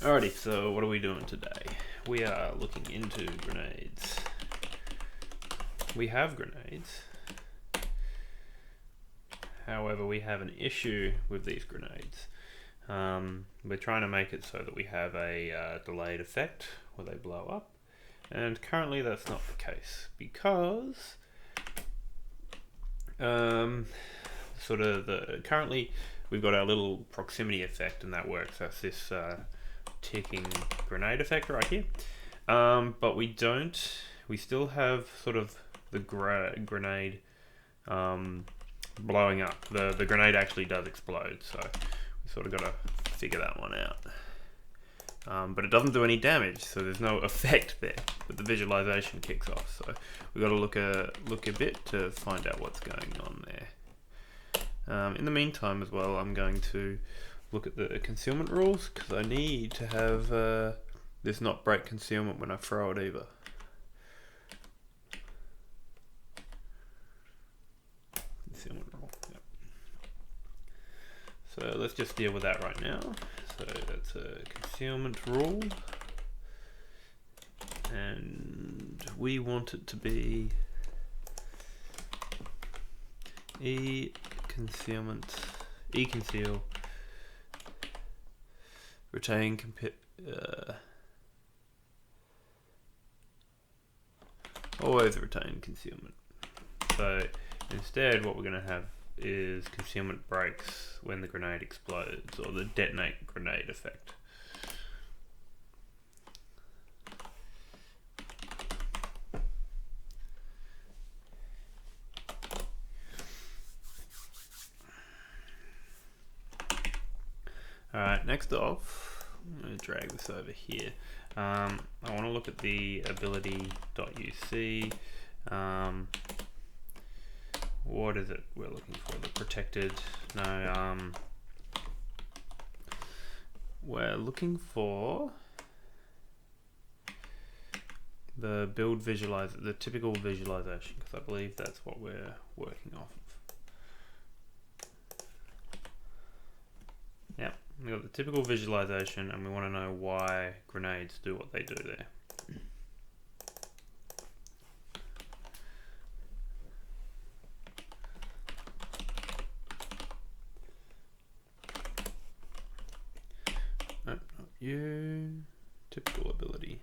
Alrighty, so what are we doing today? We are looking into grenades. We have grenades. However, we have an issue with these grenades. We're trying to make it so that we have a delayed effect where they blow up. And currently that's not the case because currently we've got our little proximity effect and that works. That's this ticking grenade effect right here. But we still have sort of the grenade blowing up. The grenade actually does explode, so we sort of got to figure that one out. But it doesn't do any damage, so there's no effect there, but the visualization kicks off. So we've got to look a bit to find out what's going on there. In the meantime as well, I'm going to look at the concealment rules, because I need to have this not break concealment when I throw it either. Concealment rule, yep. So let's just deal with that right now. So that's a concealment rule, and we want it to be conceal, retain always retain concealment. So instead what we're going to have is concealment breaks when the grenade explodes, or the detonate grenade effect. Alright, next off, I'm going to drag this over here. I want to look at the ability.uc. What is it we're looking for? The protected, we're looking for the build visualizer, the typical visualization, because I believe that's what we're working off of. Yep, we got the typical visualization, and we want to know why grenades do what they do there. Typical ability.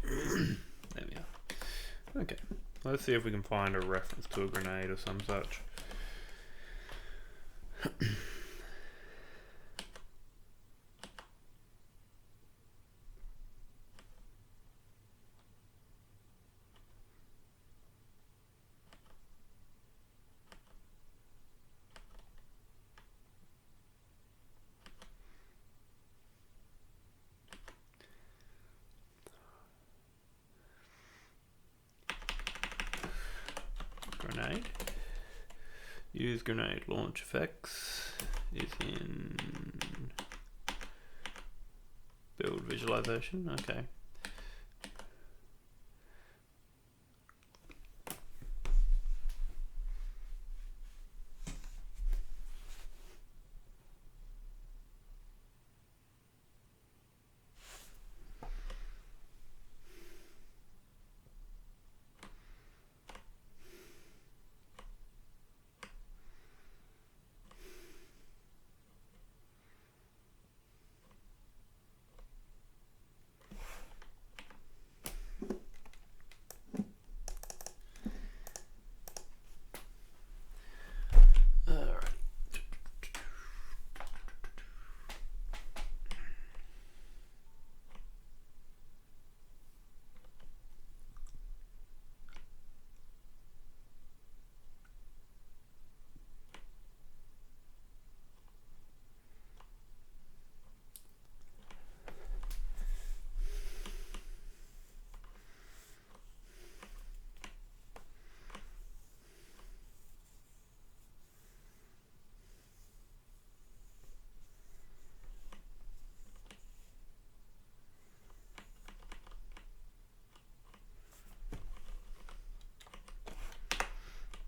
There we are. Okay, let's see if we can find a reference to a grenade or some such. Grenade. Use grenade launch effects is in build visualization. Okay.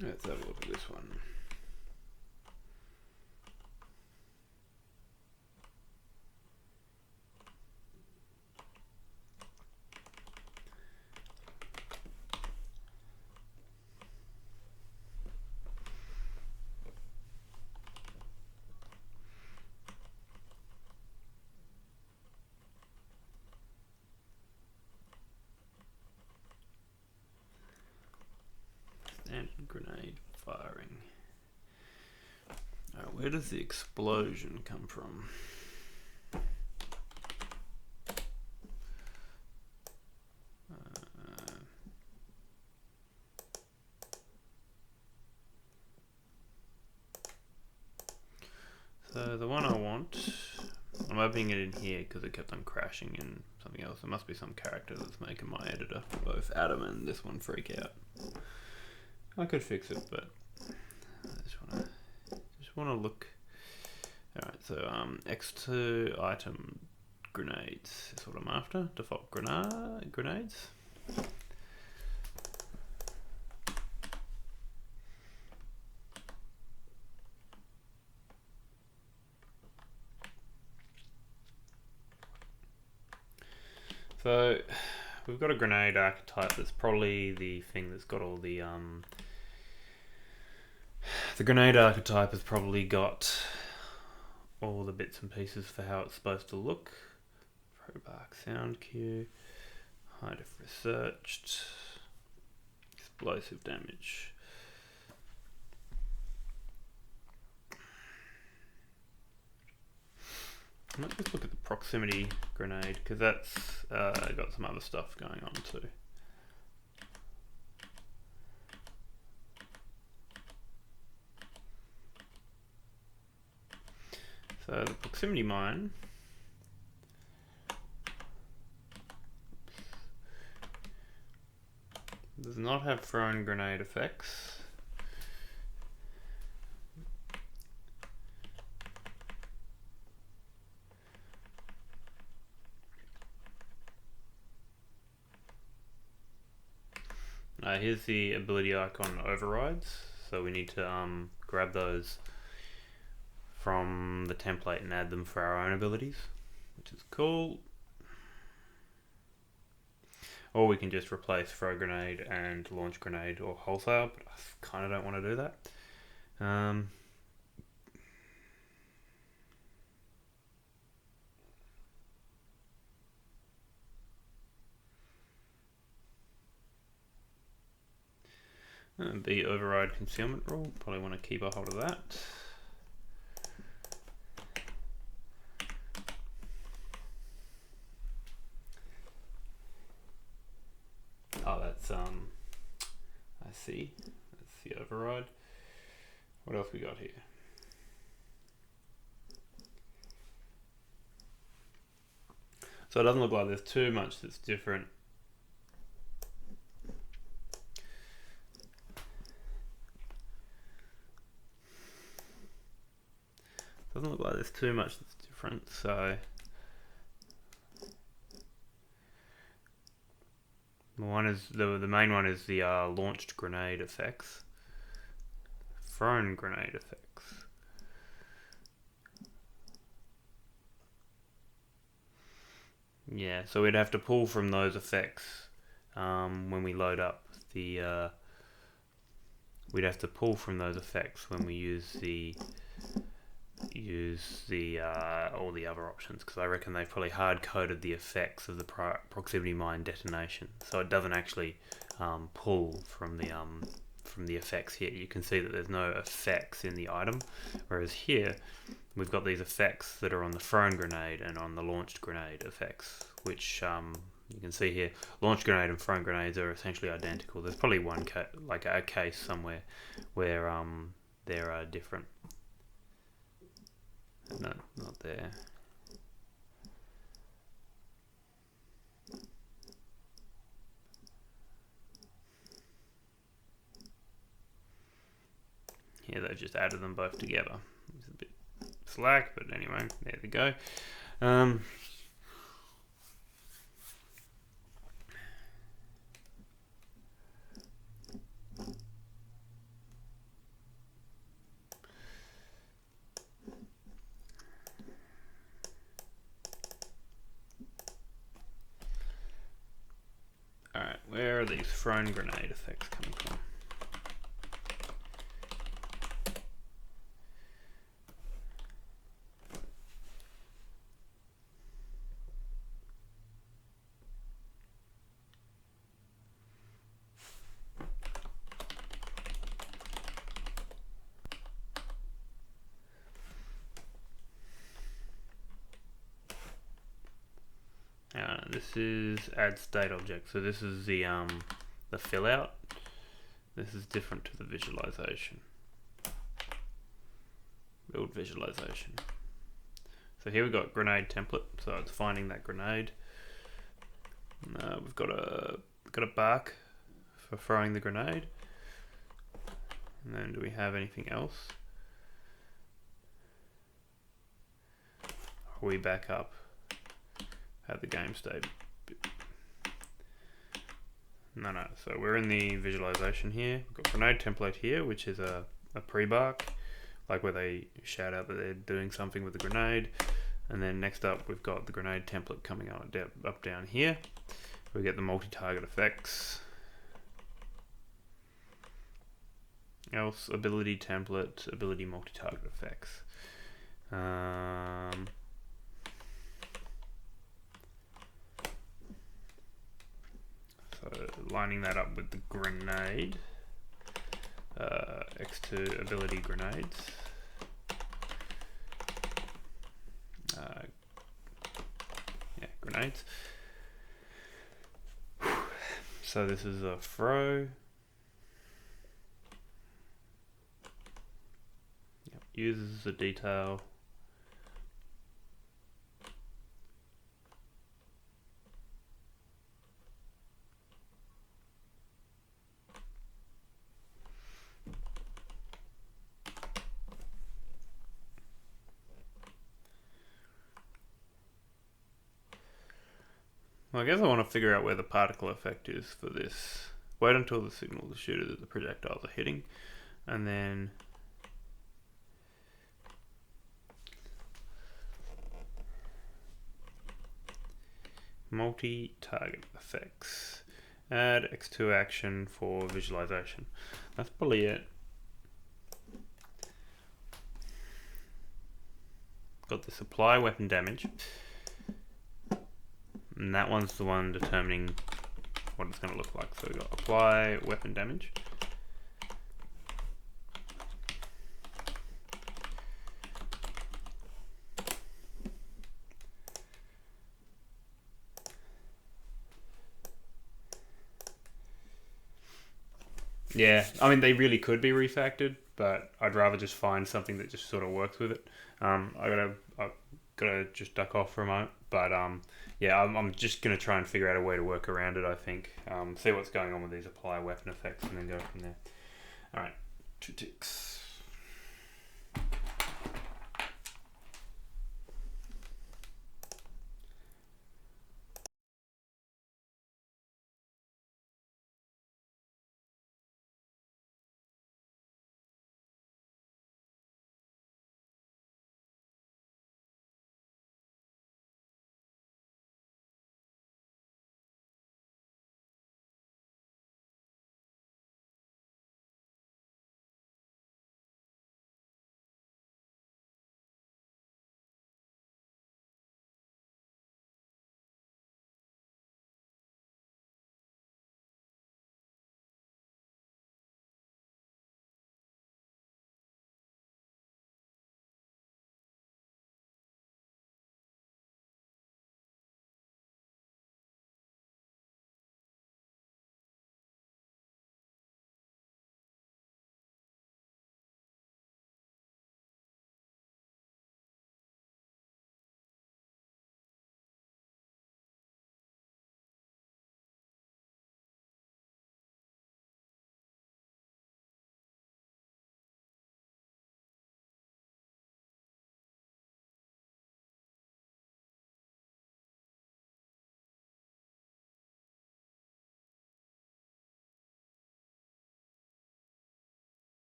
Let's have a look at this one. Where does the explosion come from? So the one I want, I'm opening it in here because it kept on crashing in something else. There must be some character that's making my editor, both Adam and this one, freak out. I could fix it, but I just want to look. Alright, so X2 item grenades is what I'm after. Default grenades. So we've got a grenade archetype that's probably the thing that's got all the grenade archetype has probably got all the bits and pieces for how it's supposed to look. Probark sound cue, high def researched, explosive damage. Let's just look at the proximity grenade because that's got some other stuff going on too. So the proximity mine does not have thrown grenade effects. Here's the ability icon overrides. So we need to grab those from the template and add them for our own abilities, which is cool. Or we can just replace throw grenade and launch grenade or wholesale, but I kind of don't want to do that. The override concealment rule, probably want to keep a hold of that. Oh, that's I see. That's the override. What else we got here? So it doesn't look like there's too much that's different. Doesn't look like there's too much that's different, so the main one is the launched grenade effects, thrown grenade effects. Yeah, so we'd have to pull from those effects when we load up the. We'd have to pull from those effects when we use all the other options, because I reckon they've probably hard coded the effects of the proximity mine detonation, so it doesn't actually pull from the effects here. You can see that there's no effects in the item, whereas here we've got these effects that are on the thrown grenade and on the launched grenade effects, which you can see here, launch grenade and thrown grenades are essentially identical. There's probably one like a case somewhere where they're different. No, not there. Here they've just added them both together. It's a bit slack, but anyway, there we go. Alright, where are these thrown grenade effects coming from? This is add state object. So this is the fill out. This is different to the visualization. Build visualization. So here we've got grenade template. So it's finding that grenade. We've got a bark for throwing the grenade. And then do we have anything else? Are we back up at the game state? No. So we're in the visualization here. We've got grenade template here, which is a pre-bark, like where they shout out that they're doing something with the grenade. And then next up, we've got the grenade template coming up down here. We get the multi-target effects. Else ability template, ability multi-target effects. So lining that up with the grenade, X2 ability grenades. Grenades. So this is a throw. Uses a detail. Well, I guess I want to figure out where the particle effect is for this. Wait until the signal the shooter that the projectiles are hitting, and then multi-target effects. Add X2 action for visualization. That's probably it. Got the supply weapon damage. And that one's the one determining what it's going to look like. So we've got apply weapon damage. Yeah, I mean, they really could be refactored, but I'd rather just find something that just sort of works with it. I gotta just duck off for a moment, but yeah, I'm just gonna try and figure out a way to work around it. I think see what's going on with these apply weapon effects, and then go from there. All right, 2 ticks.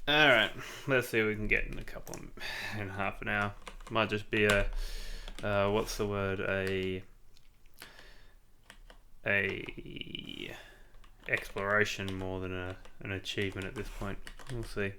Alright, let's see what we can get in in half an hour. Might just be a, what's the word, a exploration more than an achievement at this point. We'll see.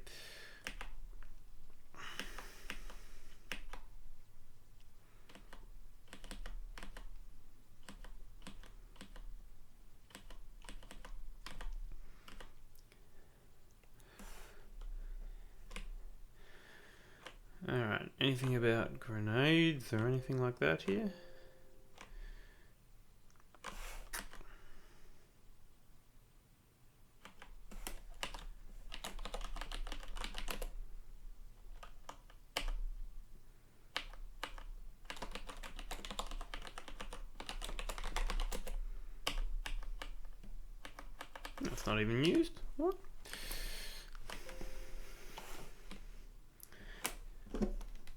Alright, anything about grenades or anything like that here? That's not even used. What?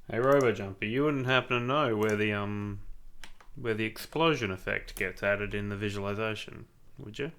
Hey RoboJumper, you wouldn't happen to know where the explosion effect gets added in the visualization, would you?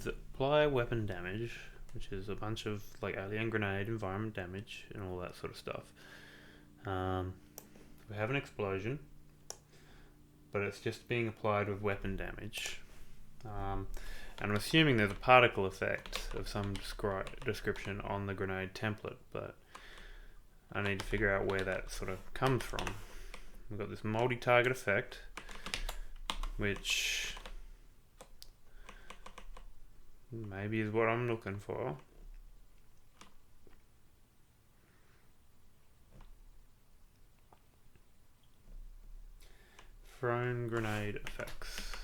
Apply weapon damage, which is a bunch of like alien grenade, environment damage, and all that sort of stuff. We have an explosion, but it's just being applied with weapon damage. And I'm assuming there's a particle effect of some description on the grenade template, but I need to figure out where that sort of comes from. We've got this multi-target effect, which maybe is what I'm looking for. Thrown grenade effects.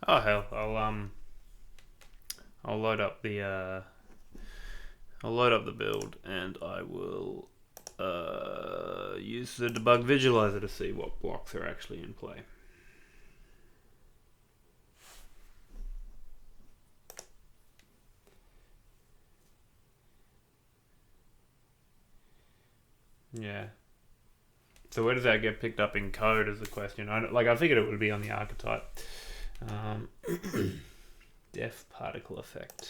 Oh hell, I'll load up the build and I will use the debug visualizer to see what blocks are actually in play. Yeah. So where does that get picked up in code is the question. I figured it would be on the archetype. Def particle effect.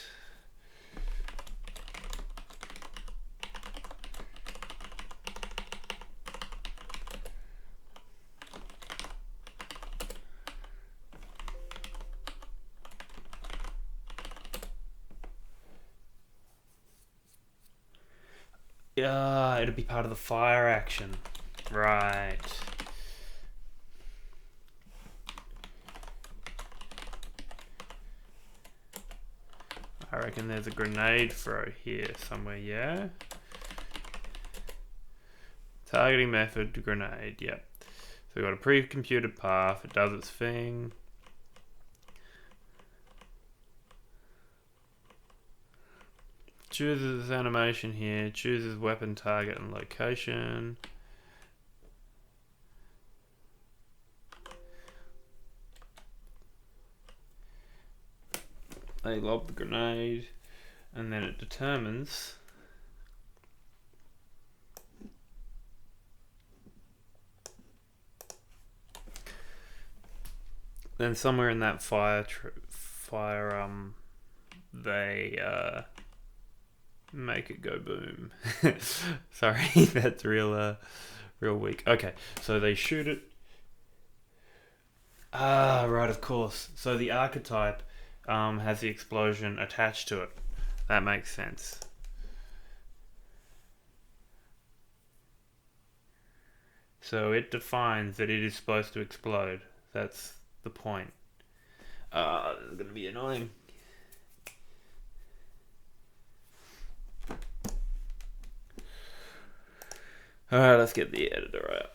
Yeah, it'll be part of the fire action. Right. I reckon there's a grenade throw here somewhere, yeah? Targeting method, grenade, yep. So we've got a pre-computed path, it does its thing. Chooses this animation here, chooses weapon target and location. They lob the grenade, and then it determines then somewhere in that fire they make it go boom. Sorry, that's real weak. Okay, so they shoot it. Ah, right, of course. So the archetype has the explosion attached to it. That makes sense. So it defines that it is supposed to explode. That's the point. This is going to be annoying. Alright, let's get the editor out.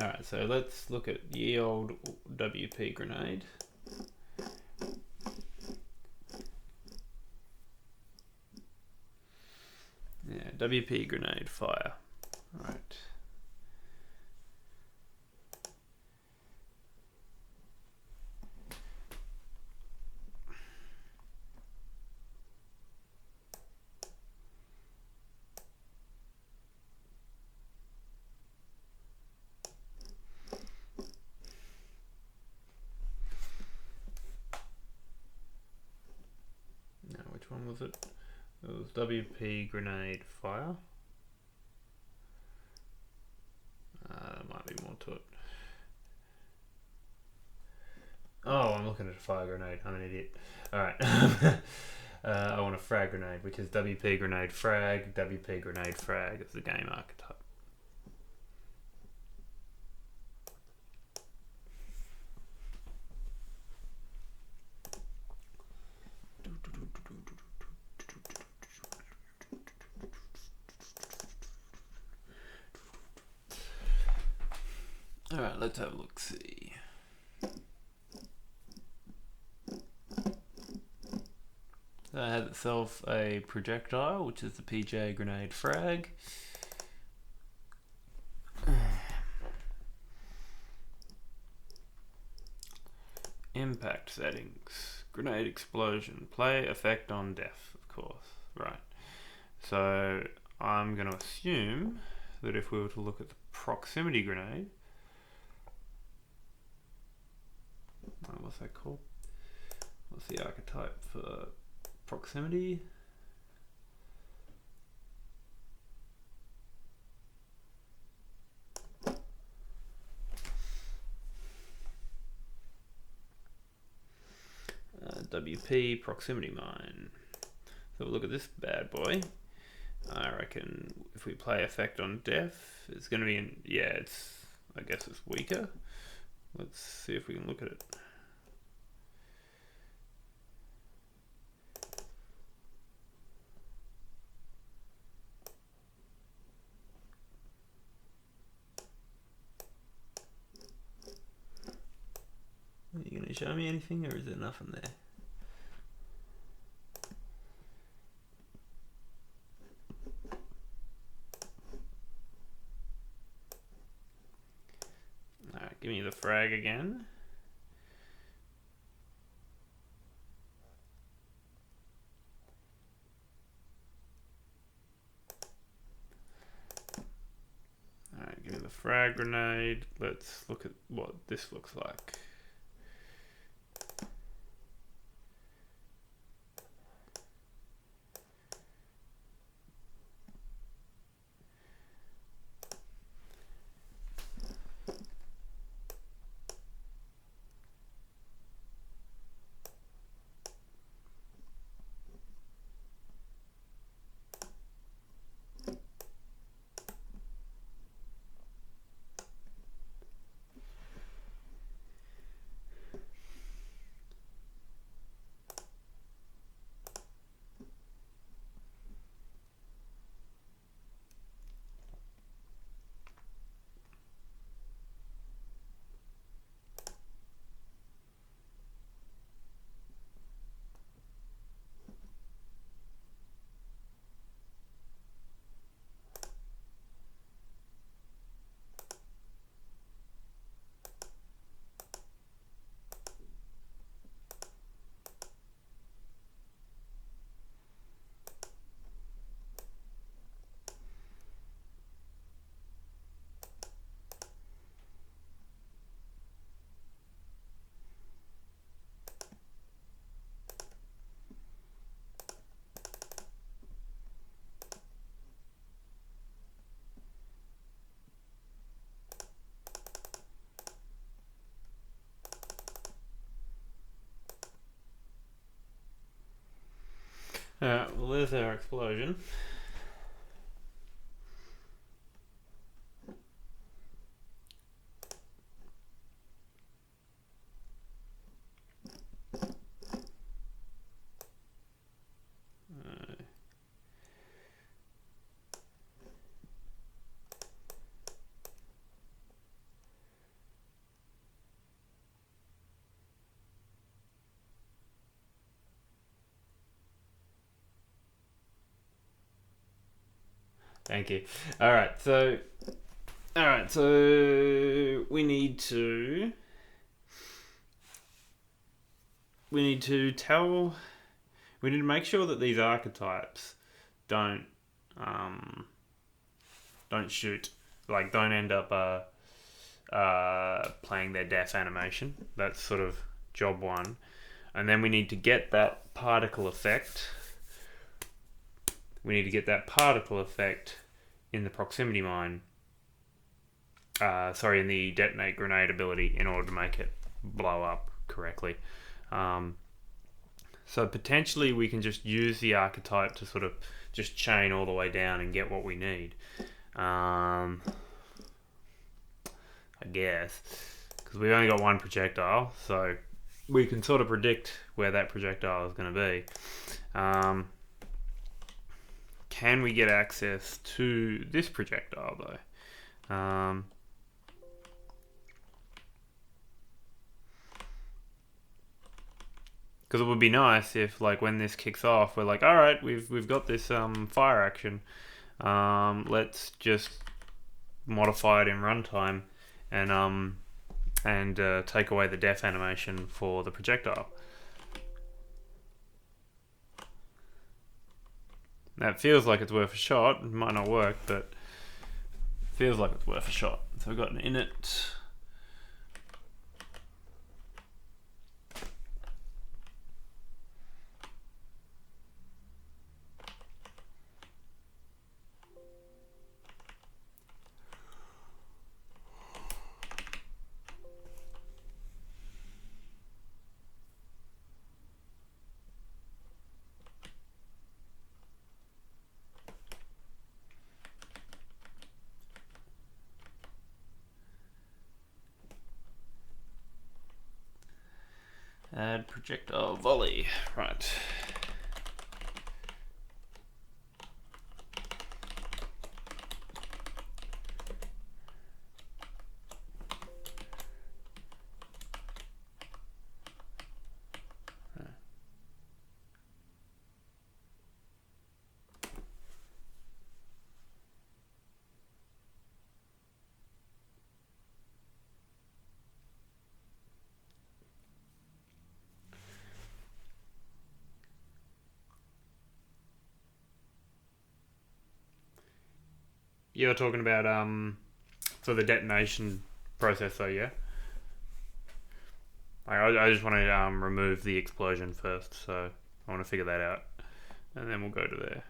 Alright, so let's look at ye old WP grenade. Yeah, WP grenade fire. Alright. Now, which one was it? It was WP grenade fire. There might be more to it. Oh, I'm looking at a fire grenade. I'm an idiot. Alright. I want a frag grenade, which is WP grenade frag. WP grenade frag is the game archetype. Alright, let's have a look, see. So it has itself a projectile, which is the PJ grenade frag. Impact settings. Grenade explosion. Play effect on death, of course. Right. So I'm going to assume that if we were to look at the proximity grenade, what's that called? What's the archetype for proximity? WP proximity mine. So we'll look at this bad boy. I reckon if we play effect on death, it's going to be in, yeah, it's, I guess it's weaker. Let's see if we can look at it. Are you going to show me anything, or is there nothing there? Alright, give me the frag again. Alright, give me the frag grenade. Let's look at what this looks like. Alright, well there's our explosion. Thank you. Alright, so we need to make sure that these archetypes don't shoot, like don't end up playing their death animation. That's sort of job one. And then we need to get that particle effect. We need to get that particle effect in the proximity mine. In the detonate grenade ability in order to make it blow up correctly. So potentially we can just use the archetype to sort of just chain all the way down and get what we need. I guess. Because we've only got one projectile, so we can sort of predict where that projectile is going to be. Can we get access to this projectile though? Because it would be nice if, like, when this kicks off, we're like, all right, we've got this fire action. Let's just modify it in runtime and take away the death animation for the projectile. That feels like it's worth a shot. It might not work, but it feels like it's worth a shot. So we've got an init. Add projectile volley. Right. You're talking about for the detonation process, though, yeah. I just want to remove the explosion first, so I want to figure that out, and then we'll go to there.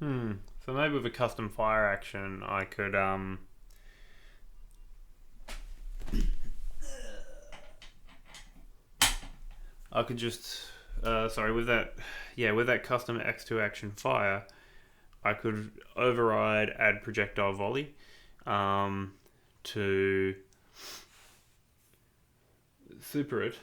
So maybe with a custom fire action, I could just sorry, with that custom X2 action fire, I could override add projectile volley to super it.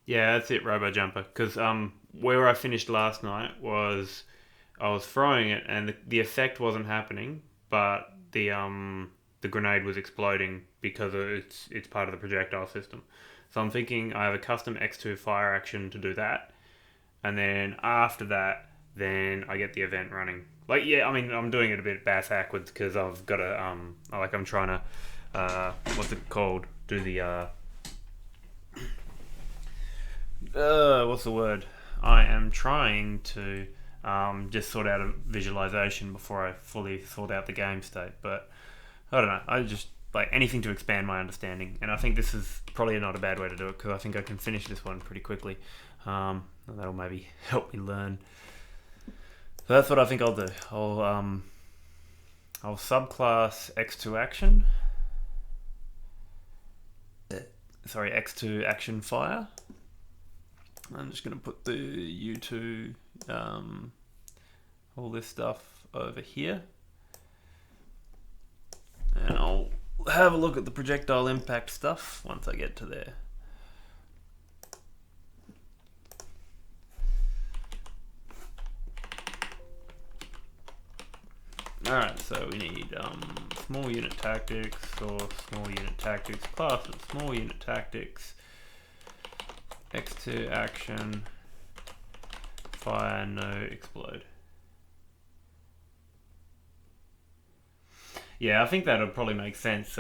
Yeah, that's it, Robo Jumper. Because where I finished last night was I was throwing it and the effect wasn't happening, but the grenade was exploding because it's part of the projectile system. So I'm thinking I have a custom X2 fire action to do that, and then after that, then I get the event running. Like, yeah, I mean, I'm doing it a bit backwards because I've got to I'm trying to what's it called? Do the what's the word? I am trying to just sort out a visualization before I fully sort out the game state. But I don't know. I just like anything to expand my understanding, and I think this is probably not a bad way to do it because I think I can finish this one pretty quickly. And that'll maybe help me learn. So that's what I think I'll do. I'll subclass X2 action. Sorry, X2 action fire. I'm just going to put the U2, all this stuff over here. And I'll have a look at the projectile impact stuff once I get to there. Alright, so we need small unit tactics or small unit tactics classes, small unit tactics, X2 action, fire, no explode. Yeah, I think that'll probably make sense.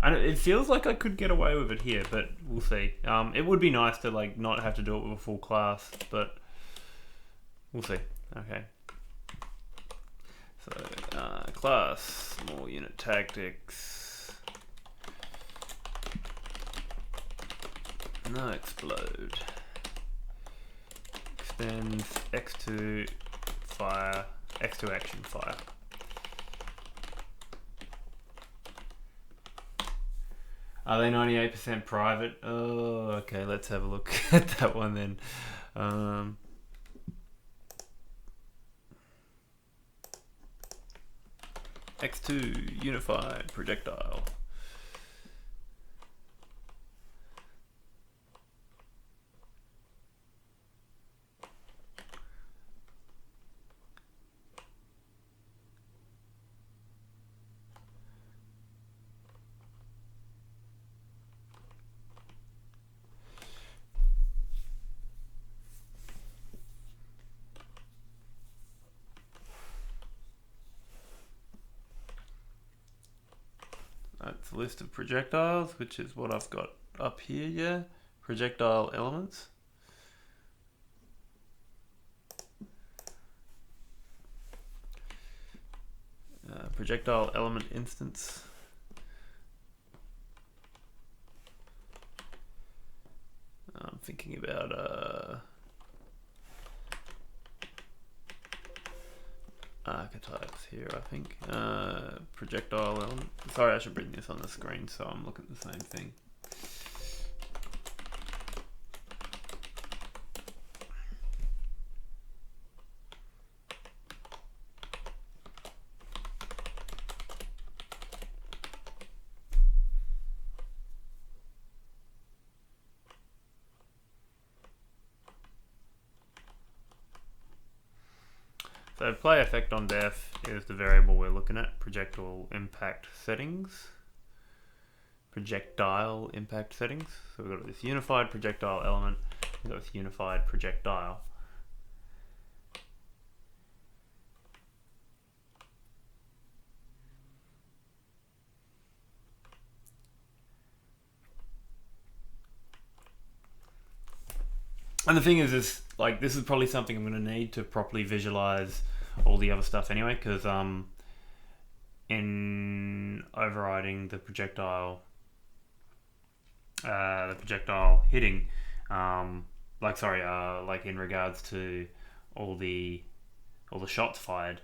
And it feels like I could get away with it here, but we'll see. It would be nice to like not have to do it with a full class, but we'll see. Okay. So class, small unit tactics, no explode, extends X2 fire, X2 action fire. Are they 98% private? Oh, okay, let's have a look at that one then. X2 unified projectile. That's a list of projectiles, which is what I've got up here, yeah. Projectile elements. Projectile element instance. I'm thinking about archetypes here, I think. Projectile element. Sorry, I should bring this on the screen so I'm looking at the same thing. So play effect on death is the variable we're looking at. Projectile impact settings. Projectile impact settings. So we've got this unified projectile element. We've got this unified projectile. And the thing is this is probably something I'm going to need to properly visualize all the other stuff anyway, because in overriding the projectile hitting, like in regards to all the shots fired.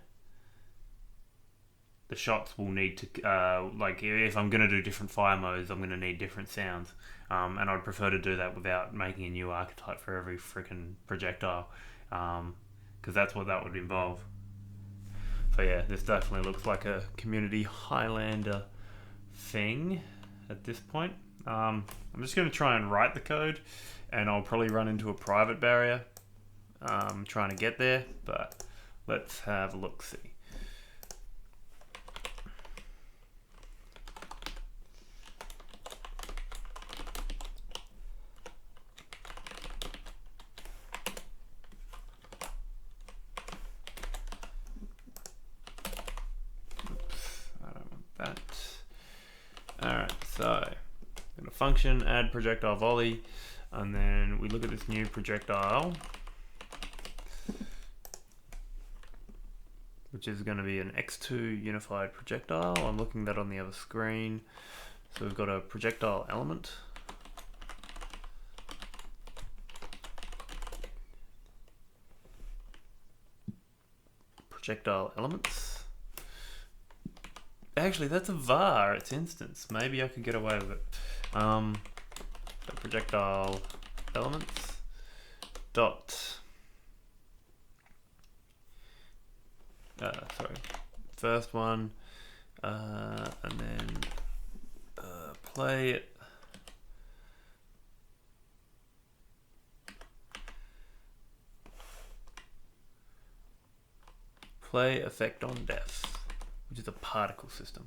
The shots will need to, like if I'm going to do different fire modes, I'm going to need different sounds. And I'd prefer to do that without making a new archetype for every freaking projectile, because that's what that would involve. So yeah, this definitely looks like a community Highlander thing at this point. I'm just going to try and write the code, and I'll probably run into a private barrier trying to get there, but let's have a look-see. Alright, so I'm going to function add projectile volley, and then we look at this new projectile, which is going to be an X2 unified projectile. I'm looking at that on the other screen. So we've got a projectile element. Projectile elements. Actually, that's a var, it's instance. Maybe I could get away with it. So projectile elements dot first one, and then play effect on death, which is a particle system.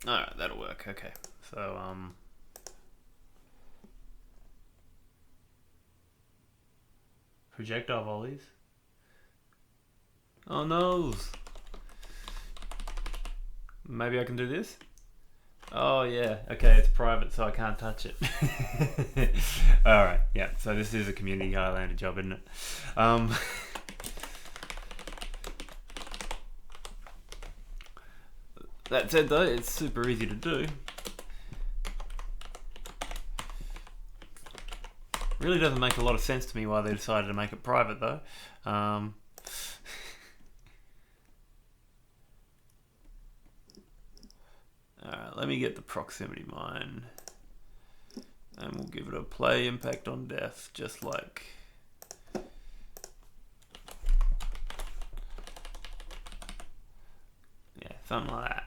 Alright, that'll work. Okay, so projectile volleys. Oh no! Maybe I can do this? Oh yeah, okay, it's private so I can't touch it. Alright, yeah, so this is a community Highlander job, isn't it? That said though, it's super easy to do. Really doesn't make a lot of sense to me why they decided to make it private though. Alright, let me get the proximity mine. And we'll give it a play impact on death, just like... yeah, something like that.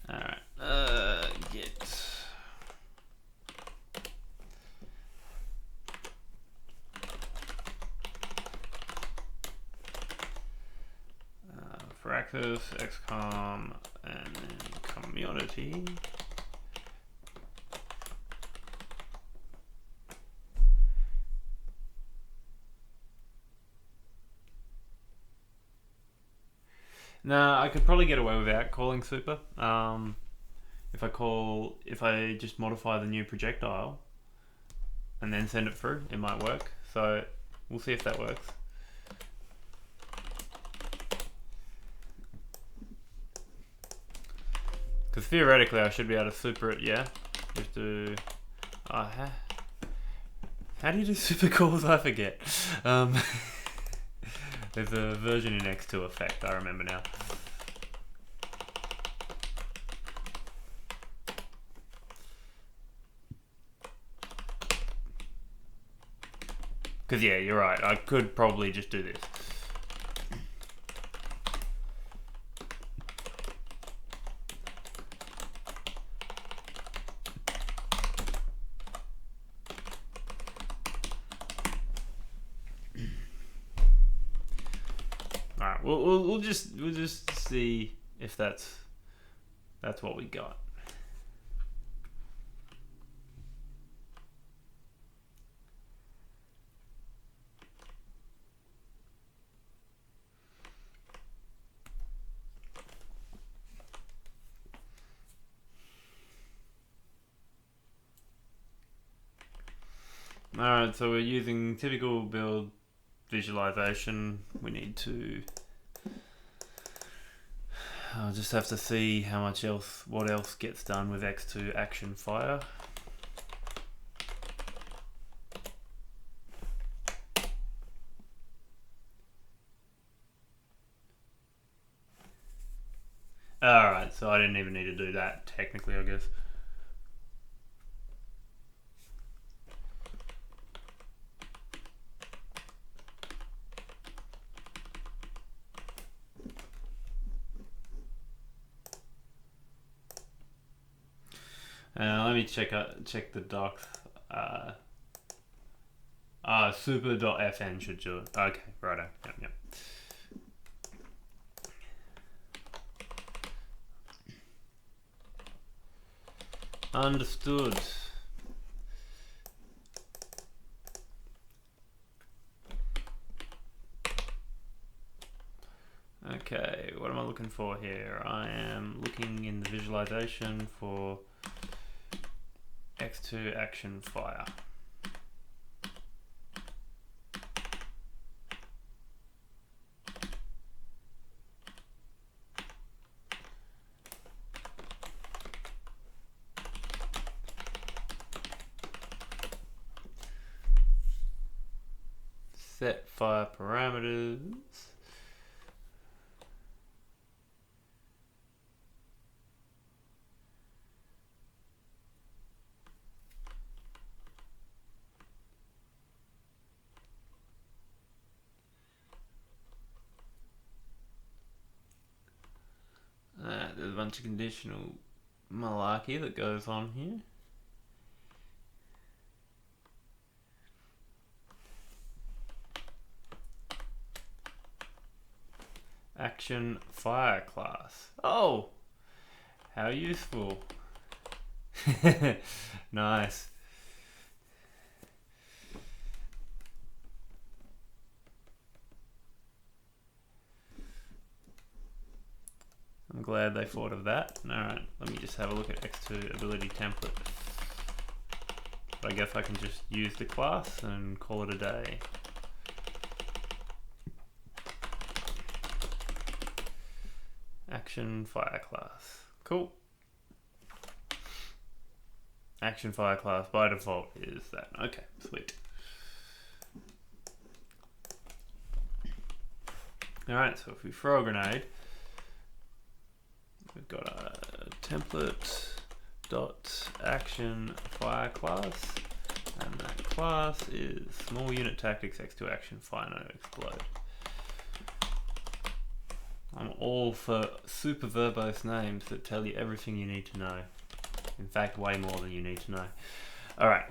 Alright, get Frag, XCOM, and then community. Nah, I could probably get away without calling super. If I just modify the new projectile and then send it through, it might work. So we'll see if that works. Because theoretically I should be able to super it, yeah? Just do... how do you do super calls? I forget. There's a version in X2 effect, I remember now. Because yeah, you're right. I could probably just do this. All right, we'll just see if that's what we got. Alright, so we're using typical build visualization. We need to... I'll just have to see how much else, what else gets done with X2 action fire. Alright, so I didn't even need to do that technically, I guess. Let me check the docs. Super.fn should do it. Okay, righto. Yep. Understood. Okay, what am I looking for here? I am looking in the visualization for X2 action fire. Set fire parameters. There's a bunch of conditional malarkey that goes on here. Action fire class. Oh, how useful. Nice. I'm glad they thought of that. Alright, let me just have a look at X2 ability template. But I guess I can just use the class and call it a day. Action fire class. Cool. Action fire class by default is that. Okay, sweet. Alright, so if we throw a grenade, we've got a template dot action fire class, and that class is small unit tactics X2 action fire no explode. I'm all for super verbose names that tell you everything you need to know. In fact, way more than you need to know. All right.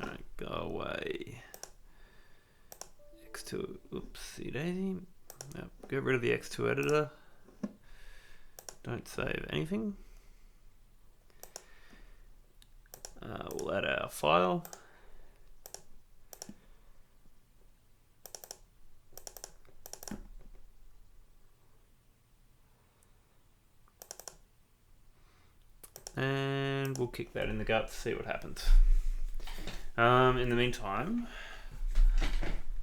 All right, go away. X2, oopsie daisy. Yep, get rid of the X2 editor. Don't save anything. We'll add our file. And we'll kick that in the gut to see what happens. In the meantime,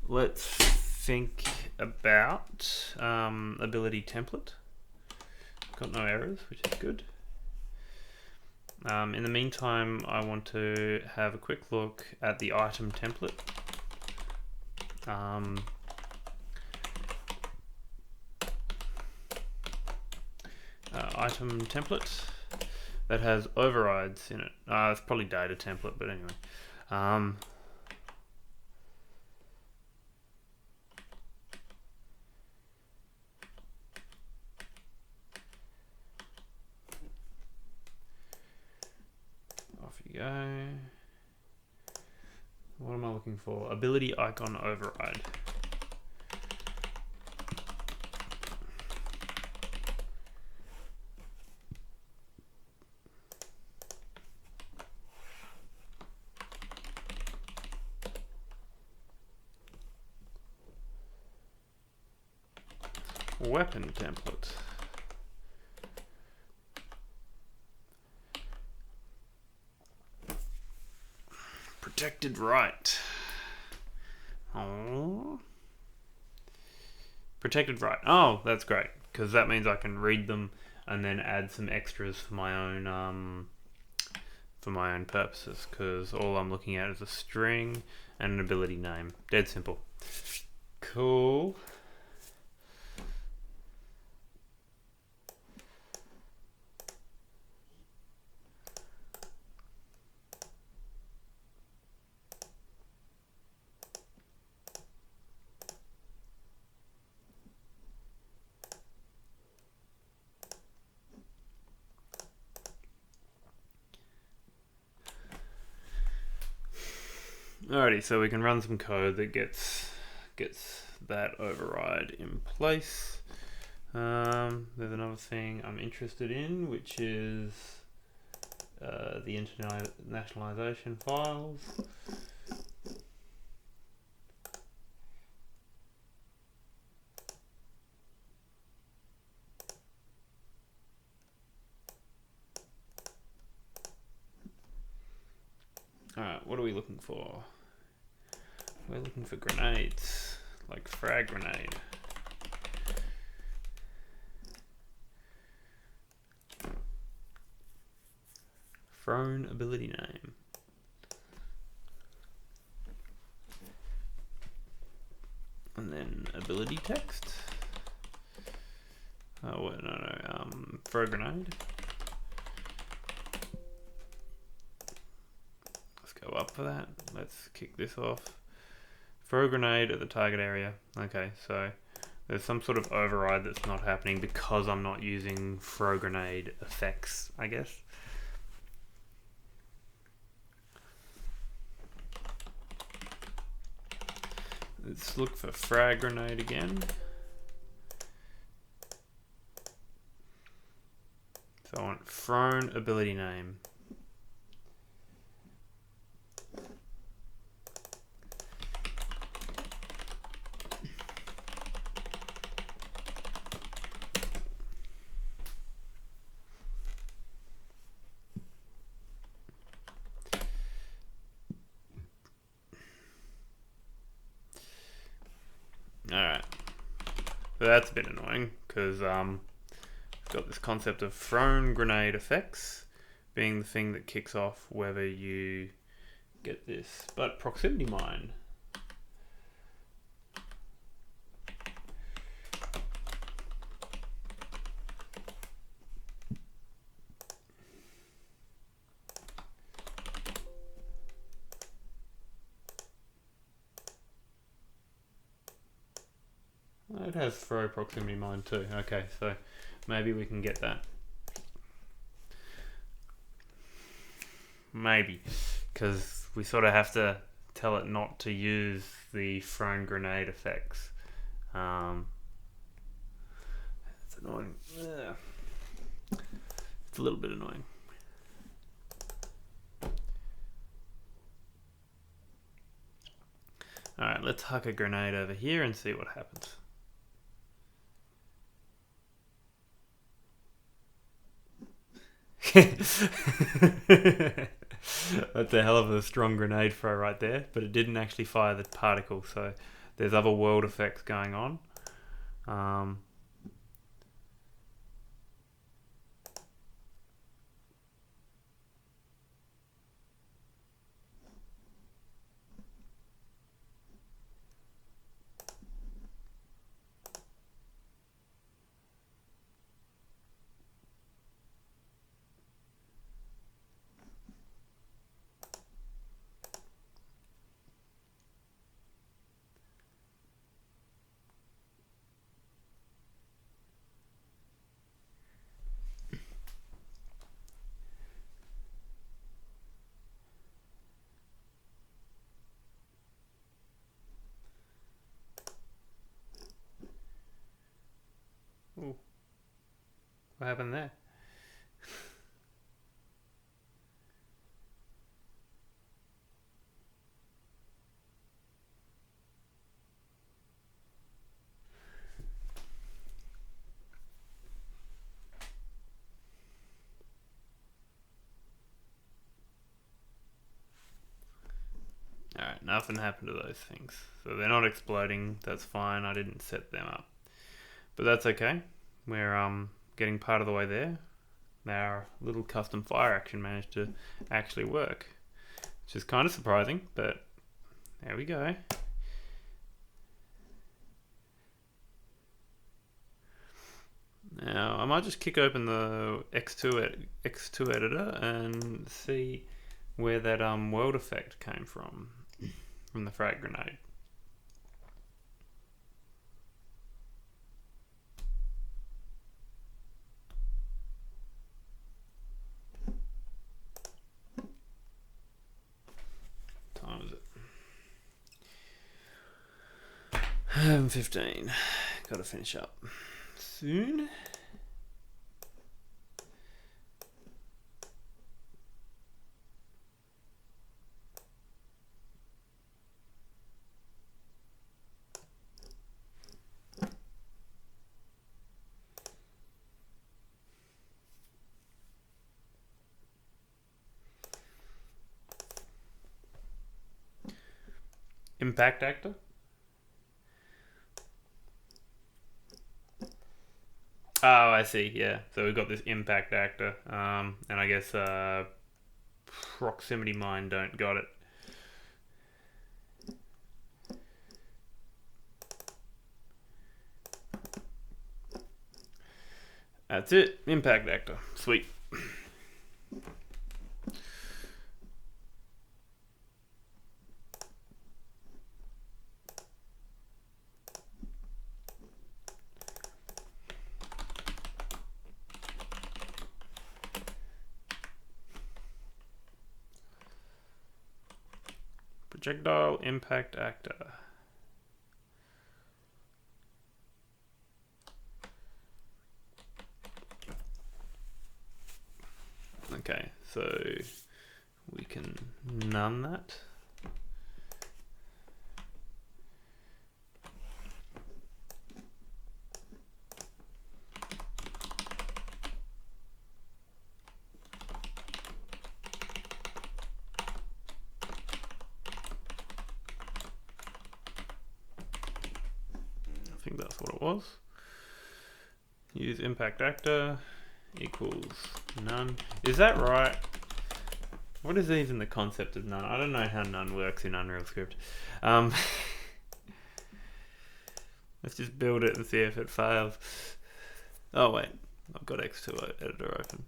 let's think about ability template. Got no errors, which is good. In the meantime, I want to have a quick look at the item template. item template that has overrides in it. It's probably data template, but anyway. Off you go. What am I looking for? Ability icon override. Weapon template. Protected right. Oh. Protected right. Oh, that's great, because that means I can read them and then add some extras for my own purposes, because all I'm looking at is a string and an ability name. Dead simple. Cool. Alrighty, so we can run some code that gets that override in place. There's another thing I'm interested in, which is the internationalization files. Alright, what are we looking for? We're looking for grenades, like frag grenade. Thrown ability name. And then ability text. Oh, wait, no, throw grenade. Let's go up for that. Let's kick this off. Throw grenade at the target area. Okay, so there's some sort of override that's not happening because I'm not using throw grenade effects, I guess. Let's look for frag grenade again. So I want thrown ability name. Alright, so that's a bit annoying because it's got this concept of thrown grenade effects being the thing that kicks off whether you get this, but proximity mine. It has throw proximity mine too. Okay, so maybe we can get that. Maybe, because we sort of have to tell it not to use the thrown grenade effects. It's annoying. Yeah. It's a little bit annoying. Alright, let's huck a grenade over here and see what happens. That's a hell of a strong grenade throw right there, but it didn't actually fire the particle, so there's other world effects going on. What happened there? Alright, nothing happened to those things. So they're not exploding, that's fine, I didn't set them up. But that's okay. We're getting part of the way there. Our little custom fire action managed to actually work. Which is kind of surprising, but there we go. Now, I might just kick open the X2 editor and see where that world effect came from the frag grenade. What time is it? 15. Gotta finish up soon. Impact actor. Oh, I see. Yeah. So we've got this impact actor, and I guess proximity mine don't got it. That's it. Impact actor. Sweet. Projectile impact actor. Okay, so we can none that. I think that's what it was. Use impact actor equals none. Is that right? What is even the concept of none? I don't know how none works in Unreal Script. Let's just build it and see if it fails. Oh wait, I've got X2 editor open.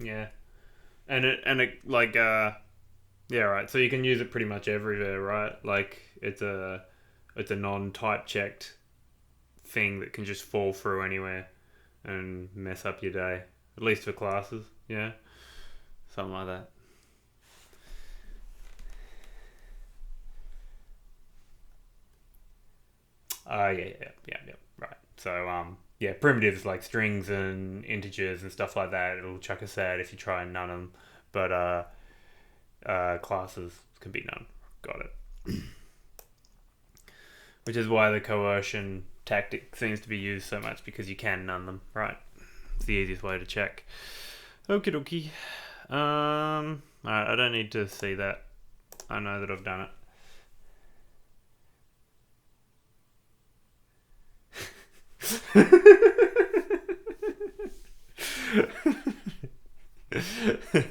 Yeah, and it like yeah, right. So you can use it pretty much everywhere, right? Like it's a non-type checked thing that can just fall through anywhere and mess up your day. At least for classes, yeah, something like that. Yeah, right. So yeah, primitives like strings and integers and stuff like that, it'll chuck a sad if you try and none them, but classes can be none. Got it. Which is why the coercion tactic seems to be used so much, because you can none them, right? It's the easiest way to check. Okie dokie. Alright, I don't need to see that. I know that I've done it.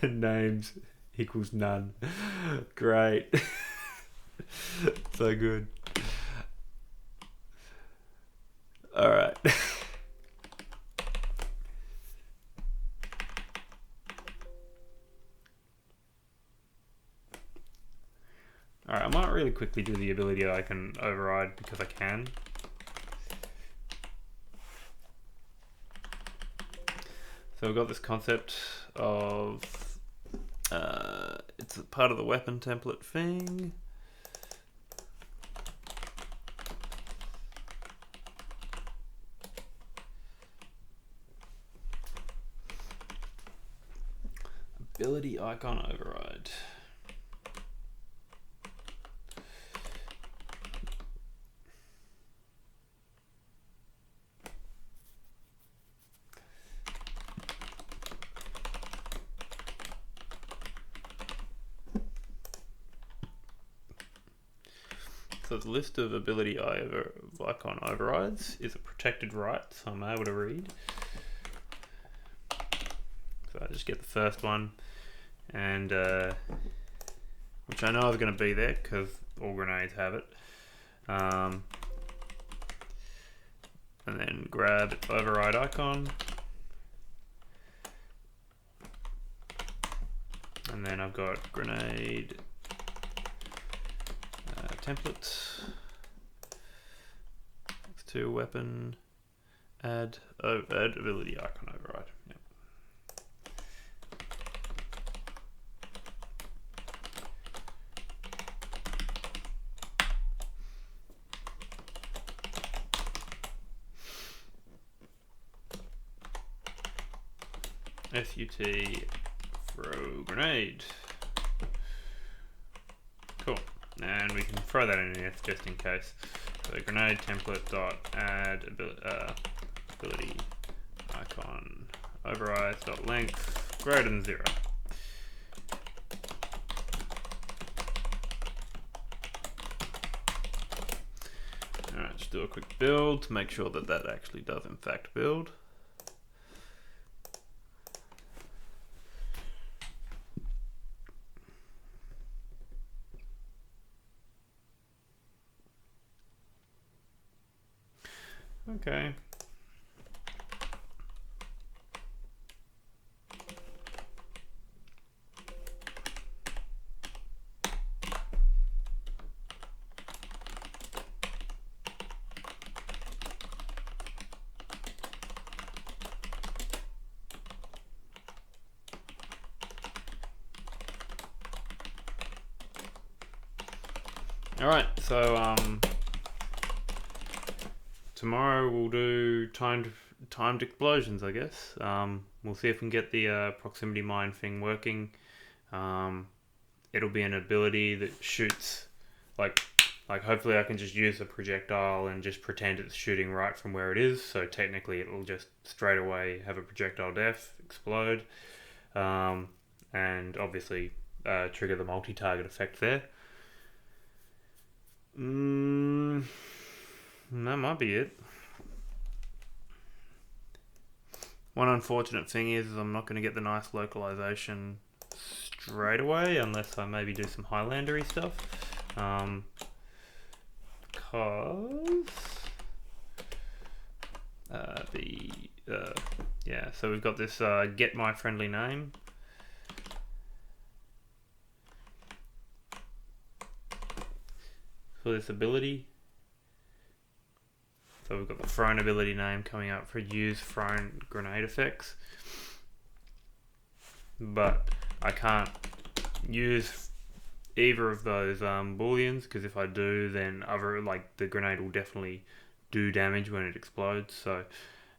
Names equals none. Great. So good. Alright. Alright, I might really quickly do the ability I can override because I can. So we've got this concept of, it's a part of the weapon template thing. Ability icon override. So the list of ability icon overrides is a protected right, so I'm able to read. So I just get the first one, and which I know is going to be there because all grenades have it. And then grab its override icon, and then I've got grenade templates, to weapon, add ability icon override. Yep. SUT throw grenade. Cool. And we can throw that in there just in case. So grenade template dot add ability icon overrides dot length greater than 0. Alright, just do a quick build to make sure that that actually does in fact build. Okay. Alright, so tomorrow we'll do timed explosions, I guess. We'll see if we can get the proximity mine thing working. It'll be an ability that shoots, like hopefully I can just use a projectile and just pretend it's shooting right from where it is. So technically it'll just straight away have a projectile death, explode, and obviously trigger the multi-target effect there. That might be it. One unfortunate thing is I'm not going to get the nice localization straight away unless I maybe do some Highlandery stuff. Yeah, so we've got this get my friendly name. For this ability. So we've got the thrown ability name coming up for use thrown grenade effects. But I can't use either of those booleans because if I do, then the grenade will definitely do damage when it explodes. So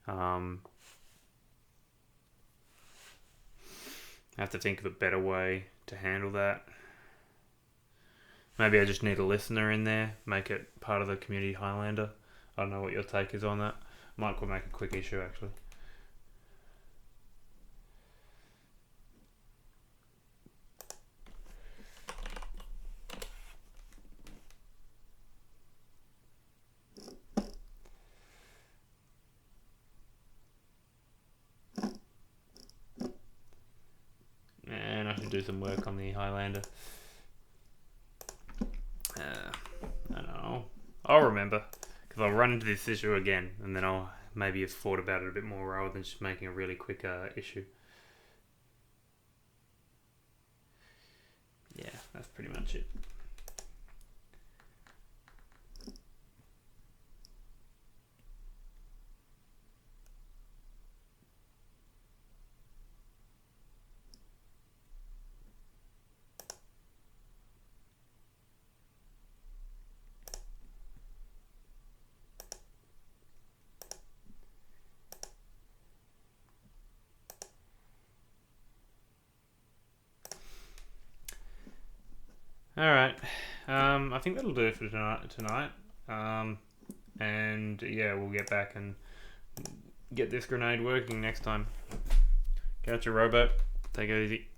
I have to think of a better way to handle that. Maybe I just need a listener in there, make it part of the community Highlander. I don't know what your take is on that. Might make a quick issue actually. And I should do some work on the Highlander. I don't know. I'll remember, because I'll run into this issue again, and then I'll maybe have thought about it a bit more rather than just making a really quick issue. Yeah, that's pretty much it. Alright, I think that'll do it for tonight. And yeah, we'll get back and get this grenade working next time. Catch a robot. Take it easy.